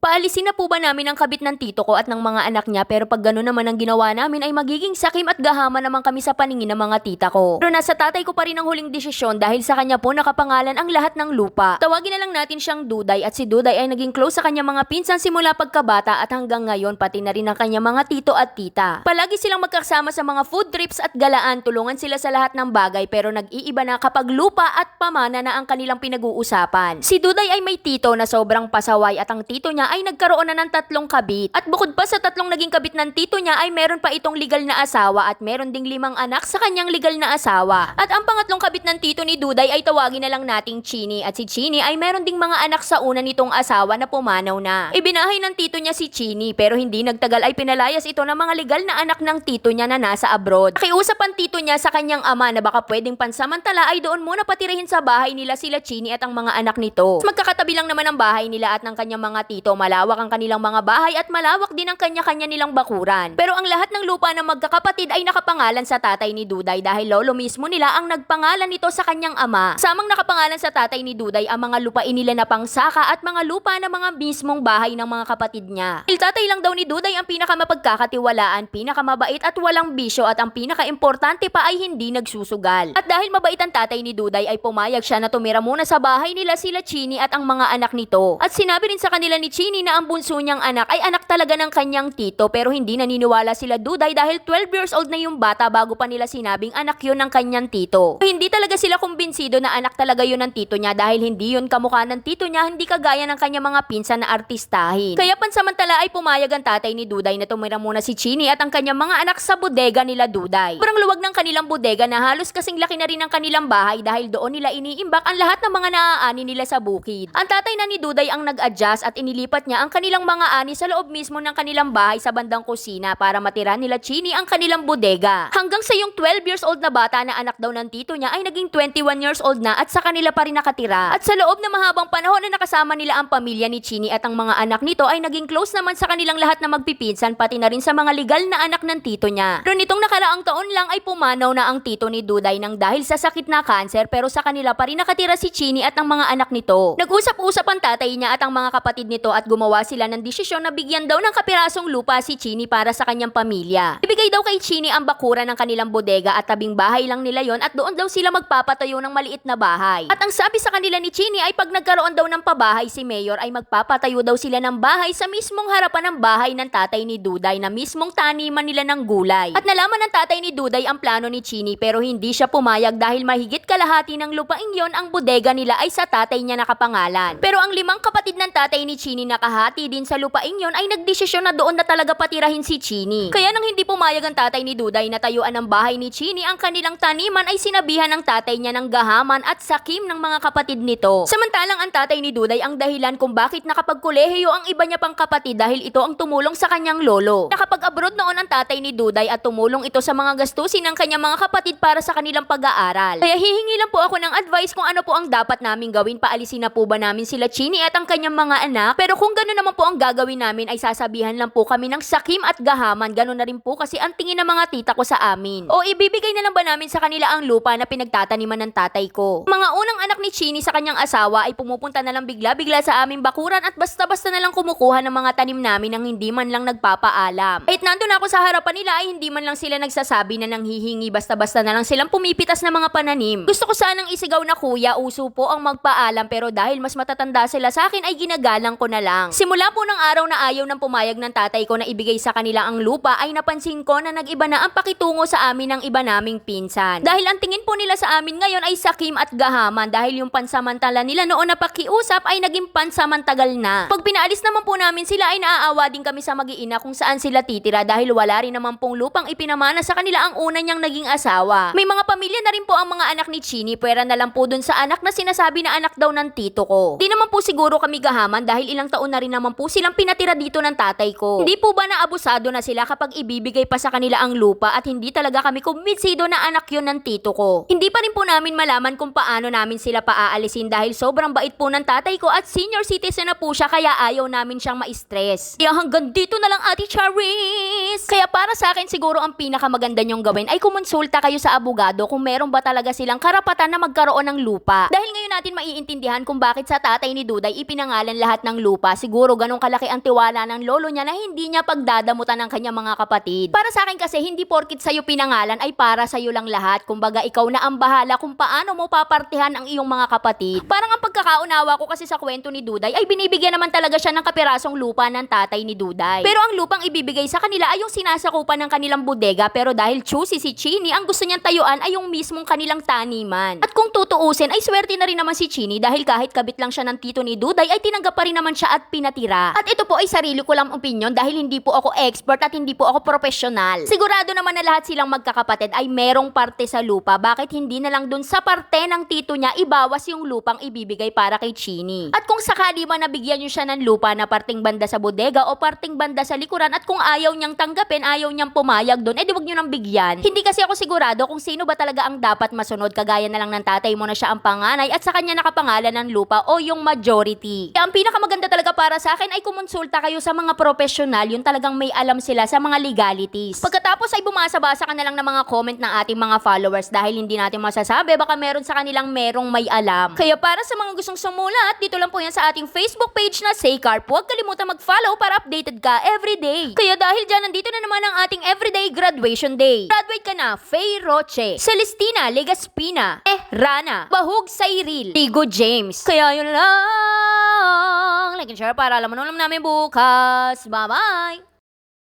Paalisin na po ba namin ang kabit ng tito ko at ng mga anak niya, pero pag gano'n naman ang ginawa namin ay magiging sakim at gahama naman kami sa paningin ng mga tita ko. Pero nasa tatay ko pa rin ang huling desisyon dahil sa kanya po nakapangalan ang lahat ng lupa. Tawagin na lang natin siyang Duday, at si Duday ay naging close sa kanyang mga pinsan simula pagkabata at hanggang ngayon, pati na rin ang kanyang mga tito at tita. Palagi silang magkasama sa mga food trips at galaan, tulungan sila sa lahat ng bagay, pero nag-iiba na kapag lupa at pamana na ang kanilang pinag-uusapan. Si Duday ay may tito na sobrang pasaway at ang tito niya ay nagkaroon na ng 3 kabit. At bukod pa sa 3 naging kabit ng tito niya ay meron pa itong legal na asawa at meron ding 5 anak sa kanyang legal na asawa. At ang pangatlong kabit ng tito ni Duday ay tawagin na lang nating Chini, at si Chini ay meron ding mga anak sa una nitong asawa na pumanaw na. Ibinahay ng tito niya si Chini, pero hindi nagtagal ay pinalayas ito ng mga legal na anak ng tito niya na nasa abroad. Nakiusap ang tito niya sa kanyang ama na baka pwedeng pansamantala ay doon muna patirahin sa bahay nila sila Chini at ang mga anak nito. Magkakatabi lang naman ang bahay nila at ng kanyang mga tito. Malawak ang kanilang mga bahay at malawak din ang kanya-kanya nilang bakuran. Pero ang lahat ng lupa ng magkakapatid ay nakapangalan sa tatay ni Duday dahil lolo mismo nila ang nagpangalan nito sa kanyang ama. Samang nakapangalan sa tatay ni Duday ang mga lupain nila na pangsaka at mga lupa ng mga mismong bahay ng mga kapatid niya. Il tatay lang daw ni Duday ang pinakamapagkakatiwalaan, pinakamabait at walang bisyo, at ang pinaka-importante pa ay hindi nagsusugal. At dahil mabait ang tatay ni Duday ay pumayag siya na tumira muna sa bahay nila sila Chini at ang mga anak nito. At sinabi rin sa kanila ni Chini na ang bunso niyang anak ay anak talaga ng kanyang tito, pero hindi naniniwala sila Duday dahil 12 years old na yung bata bago pa nila sinabing anak yun ng kanyang tito. Hindi talaga sila kumbinsido na anak talaga yun ng tito niya dahil hindi yun kamukha ng tito niya, hindi kagaya ng kanyang mga pinsan na artistahin. Kaya pansamantala ay pumayag ang tatay ni Duday na tumira muna si Chini at ang kanyang mga anak sa bodega nila Duday. Sobrang luwag ng kanilang bodega na halos kasing laki na rin ng kanilang bahay dahil doon nila iniimbak ang lahat ng mga naaani nila sa bukid. Ang tatay na ni Duday ang nag-adjust at inilipat niya ang kanilang mga ani sa loob mismo ng kanilang bahay sa bandang kusina para matira nila Chini ang kanilang bodega. Hanggang sa yung 12 years old na bata na anak daw ng tito niya ay naging 21 years old na at sa kanila pa rin nakatira. At sa loob ng mahabang panahon na nakasama nila ang pamilya ni Chini at ang mga anak nito ay naging close naman sa kanilang lahat na magpipinsan, pati na rin sa mga legal na anak ng tito niya. Pero nitong nakaraang taon lang ay pumanaw na ang tito ni Duday nang dahil sa sakit na cancer, pero sa kanila pa rin nakatira si Chini at ang mga anak nito. Nag-usap-usap ang tatay niya at ang mga kapatid nito at gumawa sila ng desisyon na bigyan daw ng kapirasong lupa si Chini para sa kanyang pamilya. Ibigay daw kay Chini ang bakuran ng kanilang bodega at tabing bahay lang nila yon at doon daw sila magpapatayo ng maliit na bahay. At ang sabi sa kanila ni Chini ay pag nagkaroon daw ng pabahay si Mayor ay magpapatayo daw sila ng bahay sa mismong harapan ng bahay ng tatay ni Duday na mismong taniman nila ng gulay. At nalaman ng tatay ni Duday ang plano ni Chini, pero hindi siya pumayag dahil mahigit kalahati ng lupain yon ang bodega nila ay sa tatay niya nakapangalan. Pero ang 5 kapatid ng tatay ni Chini nakahati din sa lupain yon ay nagdesisyon na doon na talaga patirahin si Chini. Kaya nang hindi pumayag ang tatay ni Duday na tayuan ng bahay ni Chini ang kanilang taniman ay sinabihan ng tatay niya ng gahaman at sakim ng mga kapatid nito. Samantalang ang tatay ni Duday ang dahilan kung bakit nakapagkolehiyo ang iba niya pang kapatid dahil ito ang tumulong sa kanyang lolo. Nakapag-abroad noon ang tatay ni Duday at tumulong ito sa mga gastusin ng kanyang mga kapatid para sa kanilang pag-aaral. Kaya hihingi lang po ako ng advice kung ano po ang dapat naming gawin. Paalisin na po ba namin sila Chini at ang kanyang mga anak? Pero kung gano'n naman po ang gagawin namin ay sasabihan lang po kami ng sakim at gahaman. Gano'n na rin po kasi ang tingin ng mga tita ko sa amin. O ibibigay na lang ba namin sa kanila ang lupa na pinagtataniman ng tatay ko? Mga unang anak ni Chini sa kanyang asawa ay pumupunta na lang bigla-bigla sa aming bakuran at basta-basta na lang kumukuha ng mga tanim namin nang hindi man lang nagpapaalam. Kahit nandun ako sa harapan nila ay hindi man lang sila nagsasabi na nanghihingi, basta-basta na lang silang pumipitas ng mga pananim. Gusto ko sanang isigaw na kuya, uso po ang magpaalam, pero dahil mas matatanda sila sa akin ay ginagalang ko na lang. Simula po ng araw na ayaw ng pumayag ng tatay ko na ibigay sa kanila ang lupa ay napansin ko na nag-iba na ang pakitungo sa amin ng iba naming pinsan. Dahil ang tingin po nila sa amin ngayon ay sakim at gahaman dahil yung pansamantala nila noon na pakiusap ay naging pansamantagal na. Pag pinaalis naman po namin sila ay naaawa din kami sa mag-iina kung saan sila titira dahil wala rin naman pong lupang ipinamana sa kanila ang una niyang naging asawa. May mga pamilya na rin po ang mga anak ni Chini, pwera na lang po dun sa anak na sinasabi na anak daw ng tito ko. Di naman po siguro kami gahaman dahil ilang taon na rin naman po silang pinatira dito ng tatay ko. Hindi po ba naabusado na sila kapag ibibigay pa sa kanila ang lupa at hindi talaga kami kumbinsido na anak yun ng tito ko? Hindi pa rin po namin malaman kung paano namin sila paaalisin dahil sobrang bait po ng tatay ko at senior citizen na po siya kaya ayaw namin siyang ma-stress. Kaya hanggang dito na lang Ate Charis! Kaya para sa akin siguro ang pinakamaganda nyong gawin ay kumonsulta kayo sa abogado kung meron ba talaga silang karapatan na magkaroon ng lupa. Dahil ngayon natin maiintindihan kung bakit sa tatay ni Duday ipinangalan lahat ng lupa siguro ganun kalaki ang tiwala ng lolo niya na hindi niya pagdadamutan ng kanyang mga kapatid. Para sa akin kasi, hindi porkit sa'yo pinangalan ay para sa'yo lang lahat. Kumbaga, ikaw na ang bahala kung paano mo papartihan ang iyong mga kapatid. Parang ang pagkakaunawa ko kasi sa kwento ni Duday ay binibigyan naman talaga siya ng kapirasong lupa ng tatay ni Duday. Pero ang lupang ibibigay sa kanila ay yung sinasakupan ng kanilang bodega, pero dahil choosy si Chini, ang gusto niyang tayuan ay yung mismong kanilang taniman. At kung tutuusin ay swerte na rin naman si Chini dahil kahit kabit lang siya ng tito ni Duday ay tinanggap pa rin naman siya at pinatira. At ito po ay sarili ko lang opinion dahil hindi po ako expert at hindi po ako professional. Sigurado naman na lahat silang magkakapatid ay merong parte sa lupa. Bakit hindi na lang dun sa parte ng tito niya ibawas yung lupang ibibigay para kay Chini? At kung sakali man nabigyan niyo siya ng lupa na parting banda sa bodega o parting banda sa likuran at kung ayaw niyang tanggapin, ayaw niyang pumayag dun, edi wag niyo nang bigyan. Hindi kasi ako sigurado kung sino ba talaga ang dapat masunod, kagaya na lang ng tatay mo na siya ang panganay at sa kanya nakapangalan ng lupa o yung majority. Kaya ang pinakamaganda talaga para sa akin ay kumonsulta kayo sa mga profesional, yung talagang may alam sila sa mga legalities. Pagkatapos ay bumasa-basa ka na lang ng mga comment ng ating mga followers dahil hindi natin masasabi, baka meron sa kanilang merong may alam. Kaya para sa mga gustong sumulat, dito lang po yan sa ating Facebook page na Saycarp. Huwag kalimutan mag-follow para updated ka everyday. Kaya dahil dyan, nandito na naman ang ating everyday graduation day. Graduate ka na, Faye Roche, Celestina Legaspina, Rana, Bahug Sairil, Ligo James. Kaya yun lang. Like and share para alam mo naman namin bukas. Bye-bye!